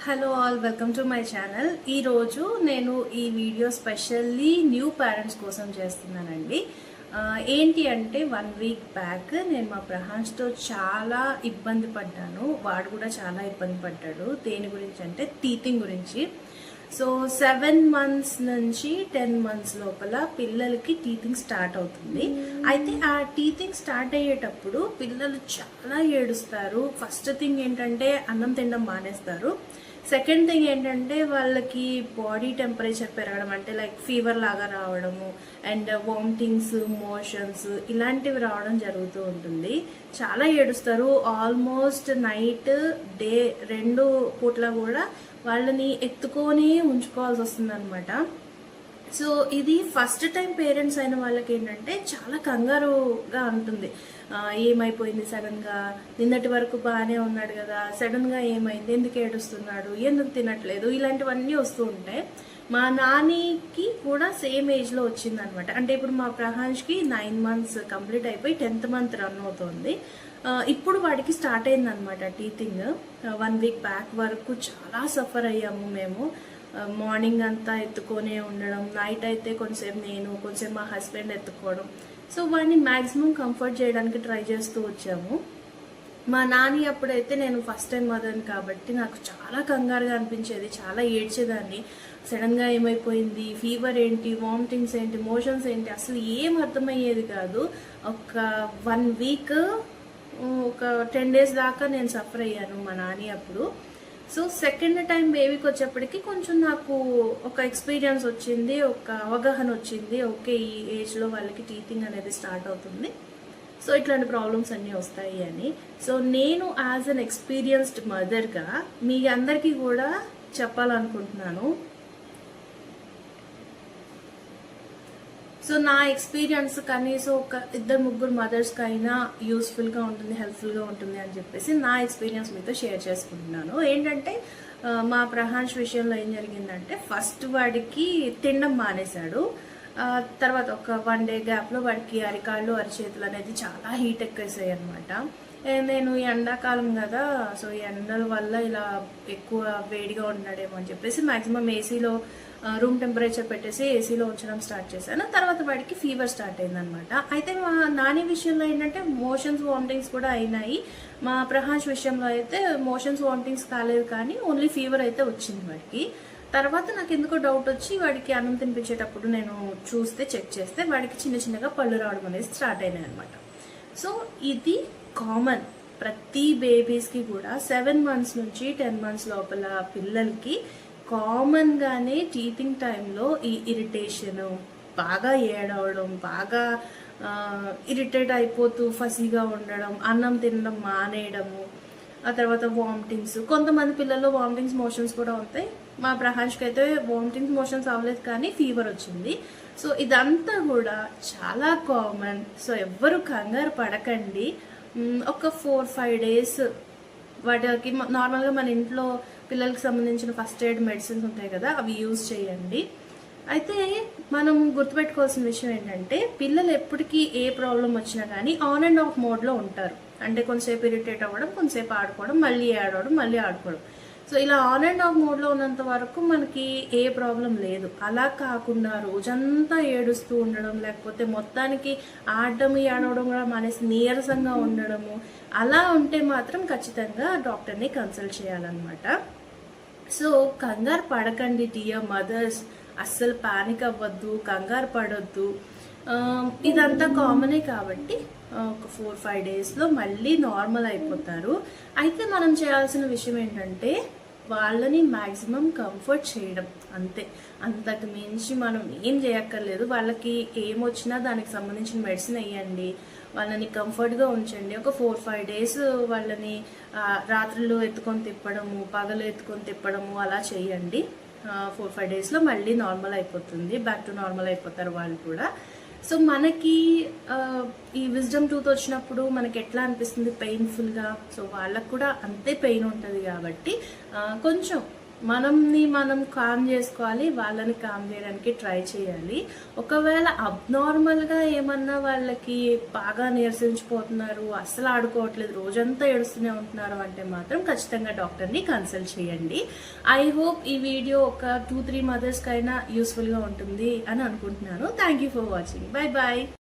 Hello all, welcome to my channel. ఈరోజు నేను ఈ వీడియో స్పెషల్లీ న్యూ పేరెంట్స్ కోసం చేస్తున్నానండి. ఏంటి అంటే 1 వీక్ బ్యాక్ నేను మా ప్రహాన్స్తో చాలా ఇబ్బంది పడ్డాను. వాడు కూడా చాలా ఇబ్బంది పడ్డాడు. దేని గురించి అంటే టీతింగ్ గురించి. సో 7 months నుంచి 10 months లోపల పిల్లలకి టీతింగ్ స్టార్ట్ అవుతుంది. అయితే ఆ టీతింగ్ స్టార్ట్ అయ్యేటప్పుడు పిల్లలు చాలా ఏడుస్తారు. ఫస్ట్ థింగ్ ఏంటంటే అన్నం తినడం మానేస్తారు. సెకండ్ థింగ్ ఏంటంటే వాళ్ళకి బాడీ టెంపరేచర్ పెరగడం, అంటే లైక్ ఫీవర్ లాగా రావడము అండ్ వామిటింగ్స్, మోషన్స్ ఇలాంటివి రావడం జరుగుతూ ఉంటుంది. చాలా ఏడుస్తారు. ఆల్మోస్ట్ నైట్ డే 2 పూట్ల కూడా వాళ్ళని ఎత్తుకొని ఉంచుకోవాల్సి వస్తుంది అనమాట. సో ఇది ఫస్ట్ టైం పేరెంట్స్ అయిన వాళ్ళకి ఏంటంటే చాలా కంగారుగా ఉంటుంది. ఏమైపోయింది సడన్ గా, నిన్నటి వరకు బాగానే ఉన్నాడు కదా, సడన్ గా ఏమైంది, ఎందుకు ఏడుస్తున్నాడు, ఎందుకు తినట్లేదు, ఇలాంటివన్నీ వస్తూ ఉంటాయి. మా నానికి కూడా సేమ్ ఏజ్ లో వచ్చింది అనమాట. అంటే ఇప్పుడు మా ప్రహాన్స్కి 9 months కంప్లీట్ అయిపోయి 10th month రన్ అవుతుంది. ఇప్పుడు వాడికి స్టార్ట్ అయింది అనమాట టీతింగ్. 1 వీక్ బ్యాక్ వరకు చాలా సఫర్ అయ్యాము మేము. మార్నింగ్ అంతా ఎత్తుకొనే ఉండడం, నైట్ అయితే కొంచెంసేపు నేను, కొంచెం మా హస్బెండ్ ఎత్తుకోవడం. సో వాడిని మ్యాక్సిమం కంఫర్ట్ చేయడానికి ట్రై చేస్తూ వచ్చాము. మా నాని అప్పుడైతే నేను ఫస్ట్ టైం మదర్ని కాబట్టి నాకు చాలా కంగారుగా అనిపించేది, చాలా ఏడ్చేదాన్ని. సడన్గా ఏమైపోయింది, ఫీవర్ ఏంటి, వామిటింగ్స్ ఏంటి, మోషన్స్ ఏంటి, అసలు ఏం అర్థమయ్యేది కాదు. ఒక 1 వీక్, ఒక 10 days దాకా నేను సఫర్ అయ్యాను మా నాని అప్పుడు. సో సెకండ్ టైం బేబీకి వచ్చేప్పటికి కొంచెం నాకు ఒక ఎక్స్పీరియన్స్ వచ్చింది, ఒక అవగాహన వచ్చింది. ఓకే, ఈ ఏజ్లో వాళ్ళకి టీతింగ్ అనేది స్టార్ట్ అవుతుంది, సో ఇట్లాంటి ప్రాబ్లమ్స్ అన్నీ వస్తాయి అని. సో నేను యాజ్ అన్ ఎక్స్పీరియన్స్డ్ మదర్గా మీ అందరికీ కూడా చెప్పాలనుకుంటున్నాను. సో నా ఎక్స్పీరియన్స్ కనీసం ఒక 2-3 మదర్స్కి అయినా యూస్ఫుల్గా ఉంటుంది, హెల్ప్ఫుల్గా ఉంటుంది అని చెప్పేసి నా ఎక్స్పీరియన్స్ మీతో షేర్ చేసుకుంటున్నాను. ఏంటంటే మా ప్రహాన్స్ విషయంలో ఏం జరిగిందంటే, ఫస్ట్ వాడికి తినడం మానేశాడు. తర్వాత ఒక 1 day గ్యాప్లో వాడికి అరికాళ్ళు, అరిచేతులు అనేది చాలా హీట్ ఎక్కేసాయి అనమాట. నేను ఎండాకాలం కదా, సో ఎండల వల్ల ఇలా ఎక్కువ వేడిగా ఉన్నాడేమో అని చెప్పేసి మాక్సిమం ఏసీలో రూమ్ టెంపరేచర్ పెట్టేసి ఏసీలో ఉంచడం స్టార్ట్ చేశాను. తర్వాత వాడికి ఫీవర్ స్టార్ట్ అయిందనమాట. అయితే మా నాని విషయంలో ఏంటంటే మోషన్స్, వామిటింగ్స్ కూడా అయినాయి. మా ప్రహాన్స్ విషయంలో అయితే మోషన్స్, వామిటింగ్స్ కాలేదు, కానీ ఓన్లీ ఫీవర్ అయితే వచ్చింది వాడికి. తర్వాత నాకు ఎందుకో డౌట్ వచ్చి వాడికి అన్నం తినిపించేటప్పుడు నేను చూస్తే, చెక్ చేస్తే వాడికి చిన్న చిన్నగా పళ్ళు రావడం అనేది స్టార్ట్ అయినాయి అనమాట. సో ఇది కామన్ ప్రతి బేబీస్కి కూడా. 7 months నుంచి 10 months లోపల పిల్లలకి కామన్గానే టీతింగ్ టైంలో ఈ ఇరిటేషను, బాగా ఏడవడం, బాగా ఇరిటేట్ అయిపోతూ ఫసీగా ఉండడం, అన్నం తినడం మానేయడము, ఆ తర్వాత వామిటింగ్స్. కొంతమంది పిల్లల్లో వామిటింగ్స్, మోషన్స్ కూడా ఉంటాయి. మా ప్రహాన్స్కి అయితే వామిటింగ్స్, మోషన్స్ అవ్వలేదు, కానీ ఫీవర్ వచ్చింది. సో ఇదంతా కూడా చాలా కామన్. సో ఎవ్వరు కంగారు పడకండి. ఒక 4-5 days వాటికి నార్మల్గా మన ఇంట్లో పిల్లలకి సంబంధించిన ఫస్ట్ ఎయిడ్ మెడిసిన్స్ ఉంటాయి కదా, అవి యూజ్ చేయండి. అయితే మనం గుర్తుపెట్టుకోవాల్సిన విషయం ఏంటంటే, పిల్లలు ఎప్పటికీ ఏ ప్రాబ్లం వచ్చినా కానీ ఆన్ అండ్ ఆఫ్ మోడ్లో ఉంటారు. అంటే కొంతసేపు ఇరిటేట్ అవ్వడం, కొంతసేపు ఆడుకోవడం, మళ్ళీ ఆడవడం, మళ్ళీ ఆడుకోవడం. సో ఇలా ఆన్ అండ్ ఆఫ్ మోడ్లో ఉన్నంత వరకు మనకి ఏ ప్రాబ్లం లేదు. అలా కాకుండా రోజంతా ఏడుస్తూ ఉండడం, లేకపోతే మొత్తానికి ఆడడం, ఏడవడం కూడా మానేసి నీరసంగా ఉండడము, అలా ఉంటే మాత్రం ఖచ్చితంగా డాక్టర్ని కన్సల్ట్ చేయాలన్నమాట. సో కంగారు పడకండి డియర్ మదర్స్, అస్సలు పానిక్ అవ్వద్దు, కంగారు పడొద్దు. ఇదంతా కామనే కాబట్టి ఒక 4-5 daysలో మళ్ళీ నార్మల్ అయిపోతారు. అయితే మనం చేయాల్సిన విషయం ఏంటంటే వాళ్ళని మ్యాక్సిమం కంఫర్ట్ చేయడం, అంతే. అంతకు మించి మనం ఏం చేయక్కర్లేదు. వాళ్ళకి ఏమొచ్చినా దానికి సంబంధించిన మెడిసిన్ వేయండి, వాళ్ళని కంఫర్ట్గా ఉంచండి. ఒక 4-5 days వాళ్ళని రాత్రులు ఎత్తుకొని తిప్పడము, పగలు ఎత్తుకొని తిప్పడము అలా చేయండి. 4-5 daysలో మళ్ళీ నార్మల్ అయిపోతుంది, బ్యాక్ టు నార్మల్ అయిపోతారు వాళ్ళు కూడా. సో మనకి ఈ విజ్డమ్ టూత్ వచ్చినప్పుడు మనకి ఎట్లా అనిపిస్తుంది, పెయిన్ఫుల్గా. సో వాళ్ళకు కూడా అంతే పెయిన్ ఉంటుంది కాబట్టి కొంచెం మనల్ని మనం కామ్ చేసుకోవాలి, వాళ్ళని కామ్ చేయడానికి ట్రై చేయాలి. ఒకవేళ అబ్నార్మల్గా ఏమన్నా వాళ్ళకి బాగా నీరసించిపోతున్నారు, అస్సలు ఆడుకోవట్లేదు, రోజంతా ఏడుస్తూనే ఉంటున్నారు అంటే మాత్రం ఖచ్చితంగా డాక్టర్ని కన్సల్ట్ చేయండి. ఐ హోప్ ఈ వీడియో ఒక 2-3 మదర్స్కి అయినా యూస్ఫుల్గా ఉంటుంది అని అనుకుంటున్నాను. Thank you for watching. Bye bye.